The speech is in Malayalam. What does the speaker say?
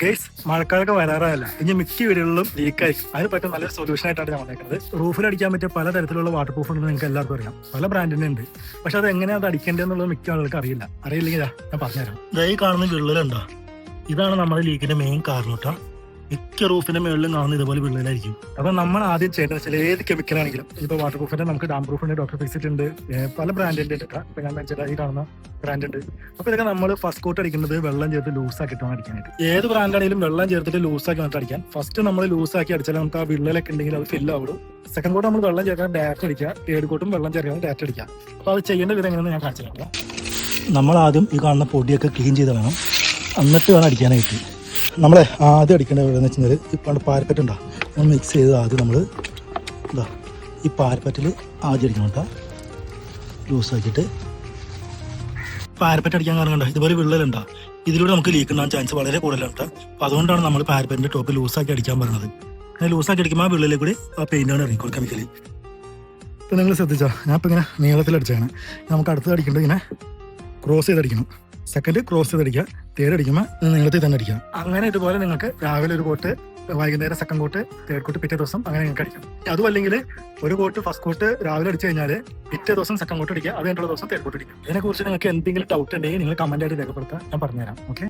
കേസ് മഴക്കാലൊക്കെ വരാറല്ല ഇനി മിക്ക വീടുകളിലും ലീക്കായിരിക്കും. അതിന് പറ്റും നല്ലൊരു സൊല്യൂഷൻ ആയിട്ടാണ് ഞാൻ വന്നേക്കുന്നത്. റൂഫിൽ അടിക്കാൻ പറ്റിയ പല തരത്തിലുള്ള വാട്ടർ പ്രൂഫ് ഉണ്ടെന്ന് നിങ്ങൾക്ക് എല്ലാവർക്കും അറിയാം. പല ബ്രാൻഡിന്റെ ഉണ്ട്. പക്ഷെ അത് എങ്ങനെയാണ് അത് അടിക്കേണ്ടതെന്നുള്ളത് മിക്ക ആളുകൾക്ക് അറിയില്ലെങ്കിൽ ഞാൻ പറഞ്ഞുതരാം. ഈ കാണുന്ന വിള്ളലുണ്ടോ, ഇതാണ് നമ്മുടെ ലീക്കിന്റെ മെയിൻ കാരണം കേട്ടോ. മിക്ക റൂഫിന്റെ മുകളിലും കാണുന്ന ഇതുപോലെ വിള്ളലായിരിക്കും. അപ്പൊ നമ്മൾ ആദ്യം ചെയ്യേണ്ടത് വെച്ചാൽ ഏത് കെമിക്കലാണെങ്കിലും ഇപ്പൊ വാട്ടർ പ്രൂഫിന്റെ നമുക്ക് ഡാം പ്രൂഫിന്റെ ഡോക്ടർ ഫിക്സിറ്റ് ഉണ്ട്, പല ബ്രാൻഡിന്റെ ഉണ്ട്. ഇപ്പൊ ഞാൻ വെച്ചാൽ ഈ കാണുന്ന ബ്രാൻഡ് ഉണ്ട്. അപ്പൊ ഇതൊക്കെ നമ്മൾ ഫസ്റ്റ് കോട്ട് അടിക്കുന്നത് വെള്ളം ചേർത്ത് ലൂസാക്കിയിട്ട് വേണം അടിക്കാനായിട്ട്. ഏത് ബ്രാൻഡാണെങ്കിലും വെള്ളം ചേർത്തിട്ട് ലൂസാക്കി വന്നിട്ട് അടിക്കാൻ. ഫസ്റ്റ് നമ്മൾ ലൂസാക്കി അടിച്ചാൽ നമുക്ക് ആ വിള്ളലൊക്കെ ഉണ്ടെങ്കിൽ അത് ഫില്ല് ആവുള്ളൂ. സെക്കൻഡ് കോട്ട് നമ്മൾ വെള്ളം ചേർക്കാൻ ഡയറക്റ്റ് അടിക്കുക, തേർഡ് കോട്ടും വെള്ളം ചേർക്കാൻ ഡയറക്റ്റ് അടിക്കുക. അപ്പൊ അത് ചെയ്യേണ്ട വിധം എങ്ങനെയെന്ന് ഞാൻ കാണിച്ചു തരാം. നമ്മൾ ആദ്യം ഈ കാണുന്ന പൊടിയൊക്കെ ക്ലീൻ ചെയ്ത് വേണം, എന്നിട്ട് വേണം അടിക്കാനായിട്ട്. നമ്മളെ ആദ്യം അടിക്കേണ്ട എവിടെയെന്ന് വെച്ച് കഴിഞ്ഞാൽ ഇപ്പോൾ പാരപ്പറ്റ് ഉണ്ടോ, നമ്മൾ മിക്സ് ചെയ്ത് ആദ്യം നമ്മൾ എന്താ ഈ പാരപ്പറ്റിൽ ആദ്യം അടിക്കണം കേട്ടോ. ലൂസാക്കിയിട്ട് പാരപ്പറ്റ് അടിക്കാൻ കാരണം കണ്ടോ ഇതുപോലെ വിള്ളലുണ്ടോ, ഇതിലൂടെ നമുക്ക് ലീക്ക് ഉണ്ടാകാൻ ചാൻസ് വളരെ കൂടുതലാണ് കേട്ടോ. അപ്പോൾ അതുകൊണ്ടാണ് നമ്മൾ പാരപ്പറ്റിൻ്റെ ടോപ്പ് ലൂസാക്കി അടിക്കാൻ പറയുന്നത്. അങ്ങനെ ലൂസാക്കി അടിക്കുമ്പോൾ ആ വിള്ളലിൽ കൂടി ആ പെയിൻ്റാണ് ഇറങ്ങിക്കോളും കെമിക്കലി. ഇപ്പോൾ നിങ്ങൾ ശ്രദ്ധിച്ചോ, ഞാൻ ഇപ്പോൾ ഇങ്ങനെ നീളത്തിൽ അടിച്ചാണ്. നമുക്ക് അടുത്തത് അടിക്കേണ്ടത് ഇങ്ങനെ ക്രോസ് ചെയ്തടിക്കണം. സെക്കൻഡ് ക്രോസ് ചെയ്തടിക്കുക, തേർഡ് അടിക്കുമ്പോൾ നീളത്തിൽ തന്നെ അടിക്കുക. അങ്ങനെ ഇതുപോലെ നിങ്ങൾക്ക് രാവിലെ ഒരു കോട്ട്, വൈകുന്നേരം സെക്കൻഡ് കോട്ട്, തേർഡ് കോട്ട്, പിറ്റേ ദിവസം അങ്ങനെ നിങ്ങൾക്ക് അടിക്കാം. അതും അല്ലെങ്കിൽ ഒരു കോട്ട് ഫസ്റ്റ് കോട്ട് രാവിലെ അടിച്ചു കഴിഞ്ഞാൽ പിറ്റേ ദിവസം സെക്കൻഡ് കോട്ട് അടിക്കുക, അത് കഴിഞ്ഞുള്ള ദിവസം തേർഡ് കോട്ട് അടിക്കുക. ഇതിനെക്കുറിച്ച് നിങ്ങൾക്ക് എന്തെങ്കിലും ഡൗട്ട് ഉണ്ടെങ്കിൽ നിങ്ങൾ കമന്റ് ആയിട്ട് രേഖപ്പെടുത്താൻ ഞാൻ പറഞ്ഞുതരാം. ഓക്കെ.